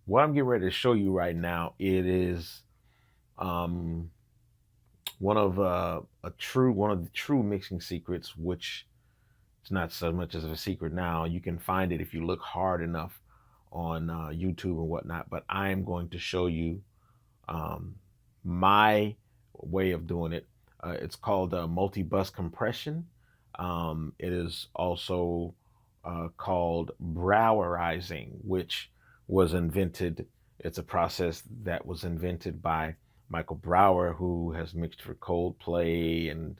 what I'm getting ready to show you right now, it is um, one of the true mixing secrets, which it's not so much as a secret now. You can find it if you look hard enough on YouTube and whatnot. But I am going to show you um, my way of doing it. It's called multi-bus compression. It is also called Browerizing, which was invented. It's a process that was invented by Michael Brower, who has mixed for Coldplay and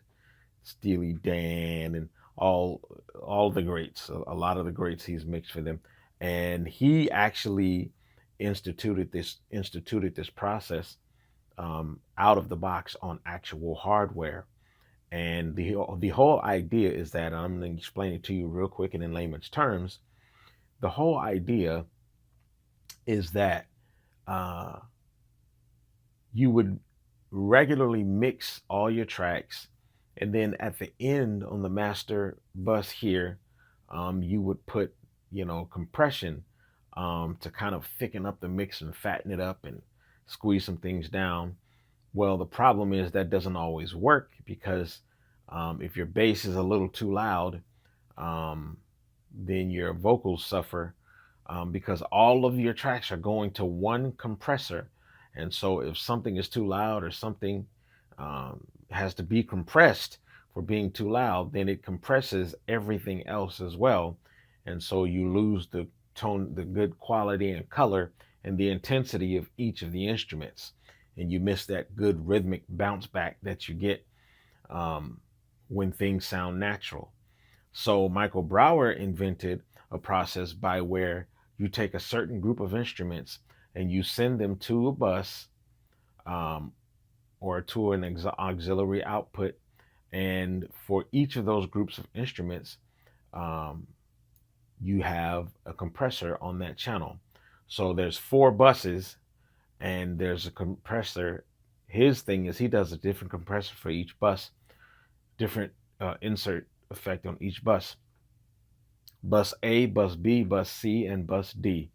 Steely Dan and all all the greats. A lot of the greats he's mixed for them, and he actually instituted this process out of the box on actual hardware. And the whole idea is that I'm going to explain it to you real quick and in layman's terms. The whole idea is that uh, you would regularly mix all your tracks, and then at the end on the master bus here, you would put compression to kind of thicken up the mix and fatten it up and squeeze some things down. Well, the problem is that doesn't always work because if your bass is a little too loud, um, then your vocals suffer because all of your tracks are going to one compressor. And so if something is too loud or something has to be compressed for being too loud, then it compresses everything else as well. And so you lose the tone, the good quality and color and the intensity of each of the instruments. And you miss that good rhythmic bounce back that you get um, when things sound natural. So Michael Brower invented a process by where you take a certain group of instruments and you send them to a bus um, or to an auxiliary output. And for each of those groups of instruments, um, you have a compressor on that channel. So there's four buses and there's a compressor. His thing is he does a different compressor for each bus, different insert effect on each bus. Bus A, bus B, bus C, and bus D.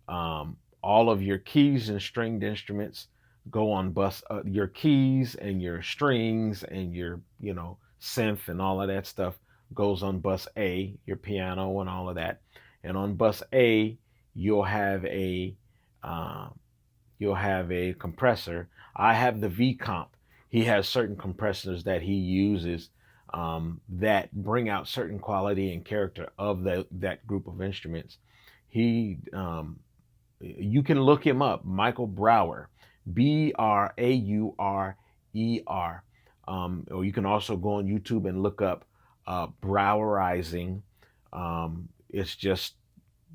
All of your keys and stringed instruments go on bus. Your keys and your strings and your synth and all of that stuff goes on bus A. Your piano and all of that. And on bus A, you'll have a uh, you'll have a compressor. I have the V comp. He has certain compressors that he uses that bring out certain quality and character of that group of instruments. He, you can look him up, Michael Brower, Brauer. Or you can also go on YouTube and look up Browerizing. It's just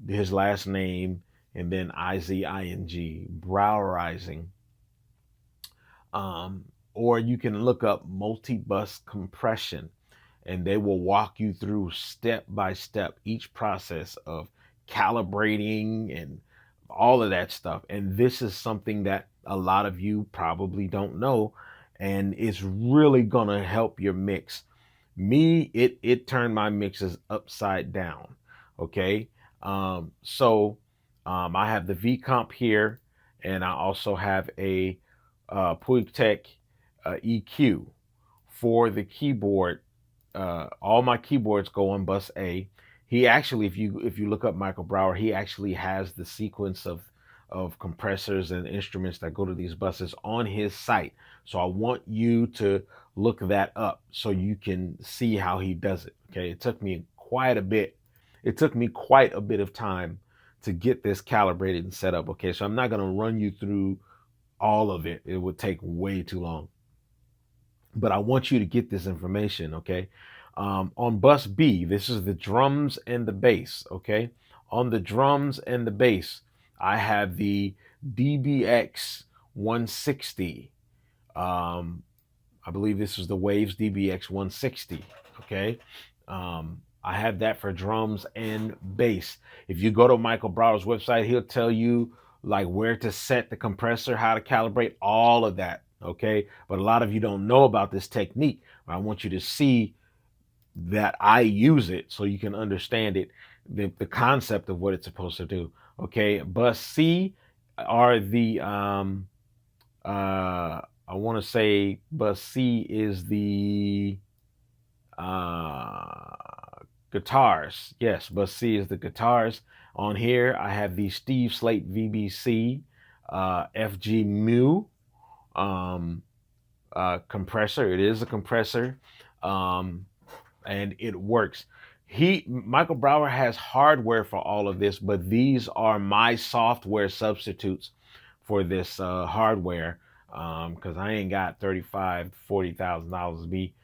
his last name and then Izing, Browerizing. Or you can look up multi-bus compression and they will walk you through step by step each process of calibrating and all of that stuff. And this is something that a lot of you probably don't know, and it's really gonna help your mix. Me, it turned my mixes upside down. Okay, I have the V comp here, and I also have a Puig Tech EQ for the keyboard. All my keyboards go on bus A. He actually, if you look up Michael Brower, he actually has the sequence of compressors and instruments that go to these buses on his site. So I want you to look that up so you can see how he does it. Okay, it took me quite a bit. It took me quite a bit of time to get this calibrated and set up. Okay, so I'm not going to run you through all of it. It would take way too long. But I want you to get this information, okay? On bus B, this is the drums and the bass, okay? On the drums and the bass, I have the DBX 160. I believe this is the Waves DBX 160, okay? I have that for drums and bass. If you go to Michael Brower's website, he'll tell you like where to set the compressor, how to calibrate, all of that. Okay. But a lot of you don't know about this technique. I want you to see that I use it so you can understand it, the concept of what it's supposed to do. Okay. Bus C are the I want to say bus C is the uh guitars. Yes, bus C is the guitars. On here I have the Steve Slate VBC FG Mu um compressor. It is a compressor. Um and it works. Michael Brower has hardware for all of this, but these are my software substitutes for this hardware, because I ain't got $35,000-$40,000 to be,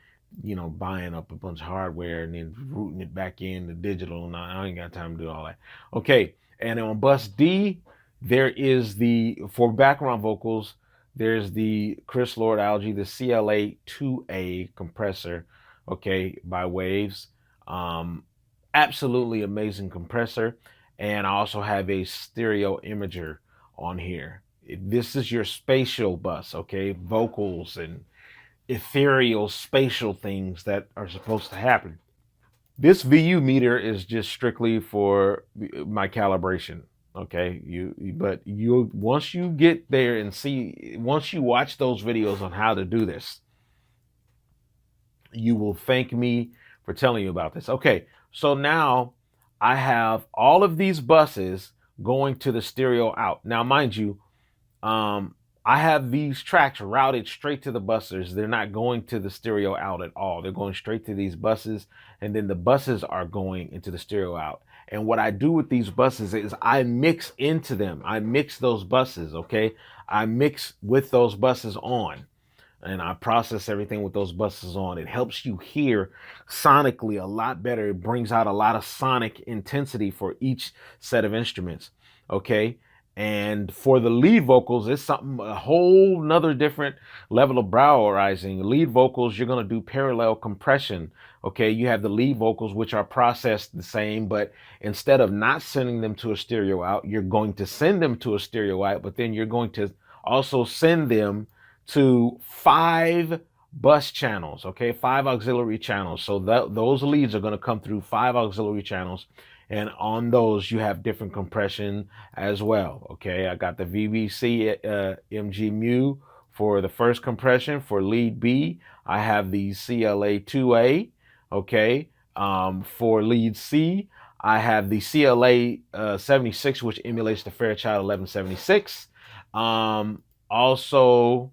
buying up a bunch of hardware and then routing it back in the digital. And I ain't got time to do all that. Okay, and on bus D, there is for background vocals, there's the Chris Lord Alge, the CLA 2A compressor, okay, by Waves. Absolutely amazing compressor. And I also have a stereo imager on here. This is your spatial bus, okay? Vocals and ethereal spatial things that are supposed to happen. This VU meter is just strictly for my calibration. Okay, but once you get there and once you watch those videos on how to do this, you will thank me for telling you about this. Okay, so now I have all of these buses going to the stereo out. Now, mind you, I have these tracks routed straight to the buses. They're not going to the stereo out at all. They're going straight to these buses, and then the buses are going into the stereo out. And what I do with these buses is I mix into them. I mix those buses, okay? I mix with those buses on, and I process everything with those buses on. It helps you hear sonically a lot better. It brings out a lot of sonic intensity for each set of instruments, okay? And for the lead vocals, it's a whole nother different level of Browerizing. Lead vocals, you're going to do parallel compression. Okay, you have the lead vocals, which are processed the same, but instead of not sending them to a stereo out, you're going to send them to a stereo out, but then you're going to also send them to 5 bus channels, okay, 5 auxiliary channels. So those leads are going to come through 5 auxiliary channels. And on those, you have different compression as well. Okay, I got the VBC MG Mu for the first compression. For lead B, I have the CLA 2A. Okay, for lead C, I have the CLA 76, which emulates the Fairchild 1176. Also,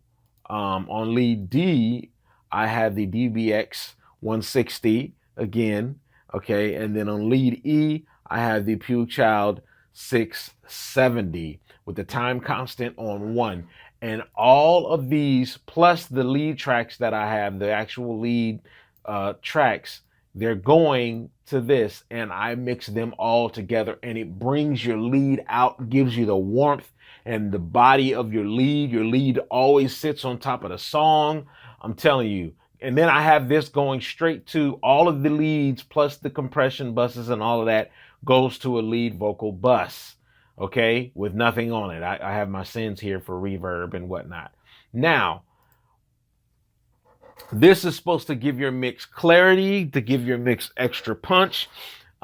on lead D, I have the DBX 160 again. Okay, and then on lead E, I have the Pew Child 670 with the time constant on 1. And all of these, plus the lead tracks that I have, the actual lead tracks, they're going to this, and I mix them all together, and it brings your lead out, gives you the warmth and the body of your lead. Your lead always sits on top of the song. I'm telling you. And then I have this going straight to all of the leads plus the compression buses, and all of that goes to a lead vocal bus, okay, with nothing on it. I have my sends here for reverb and whatnot. Now, this is supposed to give your mix clarity, to give your mix extra punch.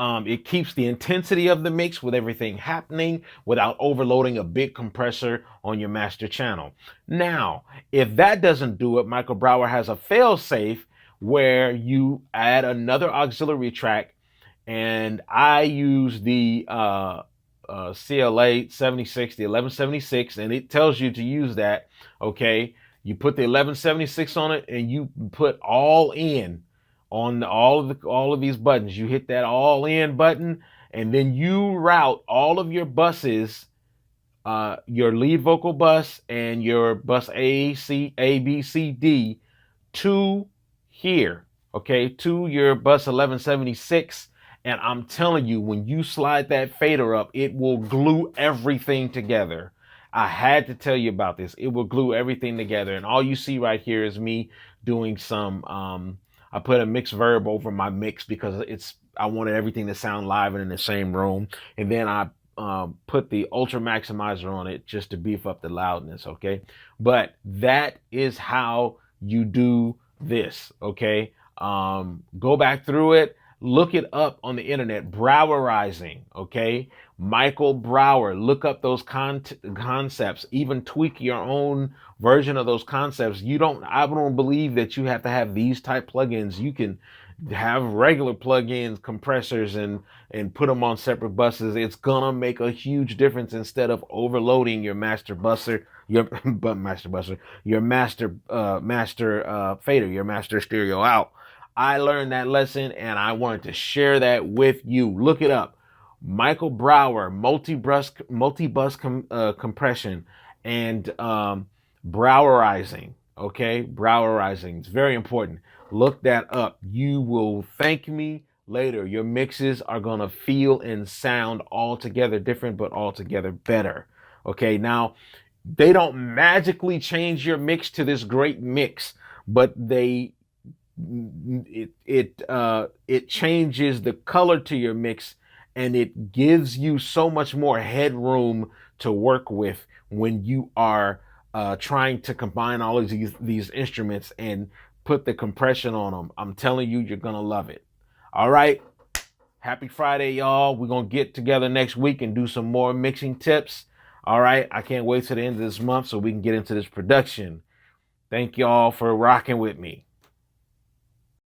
It keeps the intensity of the mix with everything happening without overloading a big compressor on your master channel. Now, if that doesn't do it, Michael Brower has a fail-safe where you add another auxiliary track, and I use the CLA 76, the 1176, and it tells you to use that, okay? You put the 1176 on it, and you put all in on all of these buttons. You hit that all in button, and then you route all of your buses, your lead vocal bus and your bus A, B, C, D, to here, okay, to your bus 1176. And I'm telling you, when you slide that fader up, it will glue everything together. I had to tell you about this. It will glue everything together. And all you see right here is me doing some I put a mixed verb over my mix because I wanted everything to sound live and in the same room. And then I put the Ultra Maximizer on it just to beef up the loudness, okay? But that is how you do this, okay? Go back through it. Look it up on the internet. Browerizing, okay? Michael Brower. Look up those concepts. Even tweak your own version of those concepts. I don't believe that you have to have these type plugins. You can have regular plugins, compressors, and put them on separate buses. It's gonna make a huge difference instead of overloading your master busser, your master busser, your master fader, your master stereo out. I learned that lesson and I wanted to share that with you. Look it up. Michael Brower, multi bus compression, and Browerizing. Okay, Browerizing. It's very important. Look that up. You will thank me later. Your mixes are gonna feel and sound altogether different, but altogether better. Okay, now they don't magically change your mix to this great mix, but it changes the color to your mix, and it gives you so much more headroom to work with when you are trying to combine all of these instruments and put the compression on them. I'm telling you, you're gonna love it. All right, happy Friday, y'all. We're gonna get together next week and do some more mixing tips. All right, I can't wait till the end of this month so we can get into this production. Thank y'all for rocking with me.